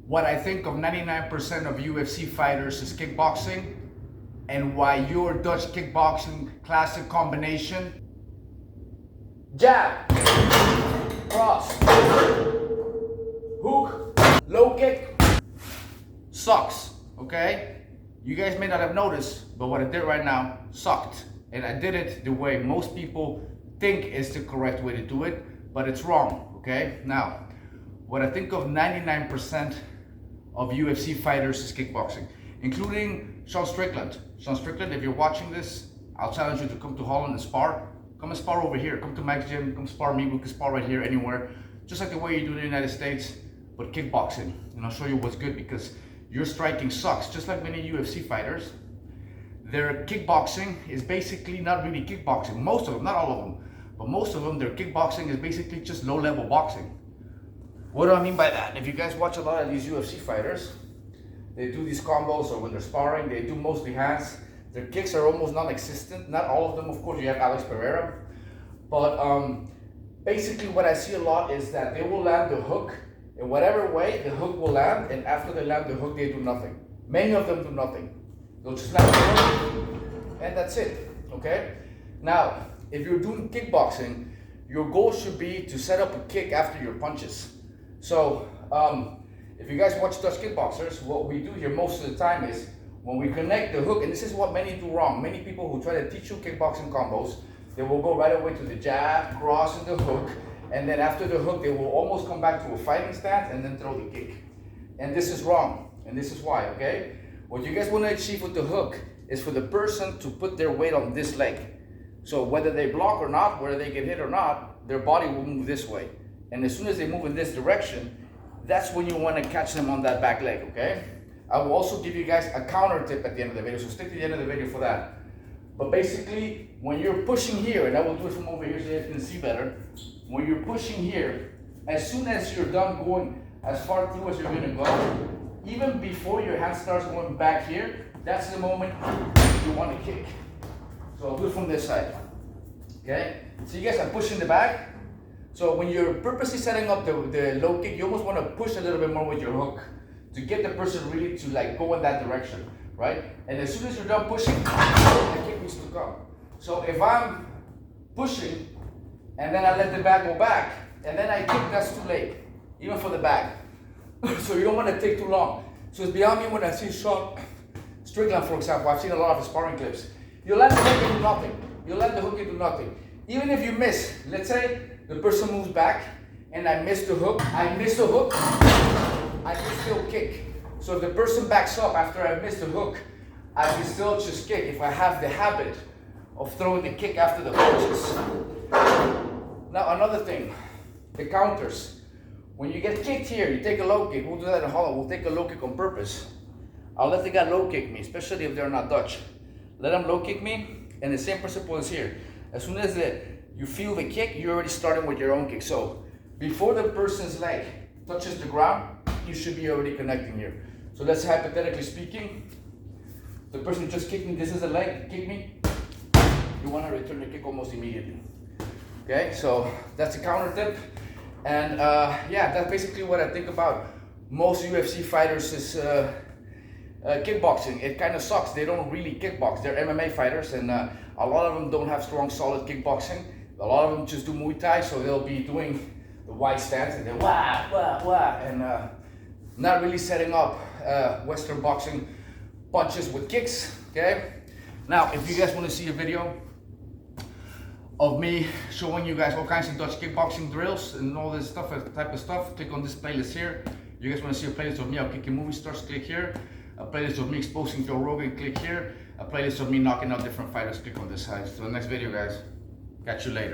what I think of 99% of UFC fighters is kickboxing, and why your Dutch kickboxing classic combination, jab, cross, hook, low kick, sucks, okay? You guys may not have noticed, but what I did right now sucked. And I did it the way most people think is the correct way to do it, but it's wrong, okay? Now, what I think of 99% of UFC fighters is kickboxing, including Sean Strickland. Sean Strickland, if you're watching this, I'll challenge you to come to Holland and spar. Come and spar over here. Come to Max Gym, come spar me. We can spar right here, anywhere. Just like the way you do in the United States, but kickboxing. And I'll show you what's good, because your striking sucks. Just like many UFC fighters, their kickboxing is basically not really kickboxing. Most of them, not all of them, but most of them, their kickboxing is basically just low-level boxing. What do I mean by that? If you guys watch a lot of these UFC fighters, they do these combos, or when they're sparring, they do mostly hands. Their kicks are almost non-existent. Not all of them, of course. You have Alex Pereira, but basically what I see a lot is that they will land the hook in whatever way the hook will land, and after they land the hook, they do nothing. Many of them do nothing. They'll just land the hook, and that's it. Okay. Now, if you're doing kickboxing, your goal should be to set up a kick after your punches. So, if you guys watch Dutch kickboxers, what we do here most of the time is when we connect the hook, and this is what many do wrong. Many people who try to teach you kickboxing combos, they will go right away to the jab, cross, and the hook, and then after the hook, they will almost come back to a fighting stance and then throw the kick. And this is wrong, and this is why, okay? What you guys want to achieve with the hook is for the person to put their weight on this leg. So whether they block or not, whether they get hit or not, their body will move this way. And as soon as they move in this direction, that's when you want to catch them on that back leg, okay? I will also give you guys a counter tip at the end of the video, so stick to the end of the video for that. But basically, when you're pushing here, and I will do it from over here so you guys can see better, when you're pushing here, as soon as you're done going as far through as you're going to go, even before your hand starts going back here, that's the moment you want to kick. So I'll do it from this side, okay? So you guys are pushing the back. So when you're purposely setting up the low kick, you almost want to push a little bit more with your hook to get the person really to like go in that direction, right? And as soon as you're done pushing, the kick needs to come. So if I'm pushing and then I let the back go back and then I kick, that's too late, even for the back. So you don't want to take too long. So it's beyond me when I see Sean Strickland, for example. I've seen a lot of his sparring clips. You let the hook into nothing. You let the hook into nothing. Even if you miss, let's say the person moves back and I miss the hook, I can still kick. So if the person backs up after I miss the hook, I can still just kick if I have the habit of throwing the kick after the punches. Now another thing, the counters. When you get kicked here, you take a low kick. We'll do that in Holland. We'll take a low kick on purpose. I'll let the guy low kick me, especially if they're not Dutch. Let them low kick me, and the same principle is here. As soon as you feel the kick, you're already starting with your own kick. So before the person's leg touches the ground, you should be already connecting here. So let's hypothetically speaking, the person just kicked me, this is a leg, kick me, you want to return the kick almost immediately. Okay, so that's a counter tip. And yeah, that's basically what I think about most UFC fighters is kickboxing. It kind of sucks. They don't really kickbox. They're MMA fighters, and a lot of them don't have strong, solid kickboxing. A lot of them just do Muay Thai, so they'll be doing the wide stance and then wah, wah, wah, and not really setting up Western boxing punches with kicks, okay? Now, if you guys want to see a video of me showing you guys all kinds of Dutch kickboxing drills and all this stuff, type of stuff, click on this playlist here. You guys want to see a playlist of me out kicking movie stars, click here. A playlist of me exposing Joe Rogan, click here. A playlist of me knocking out different fighters, click on this side. So the next video, guys. Catch you later.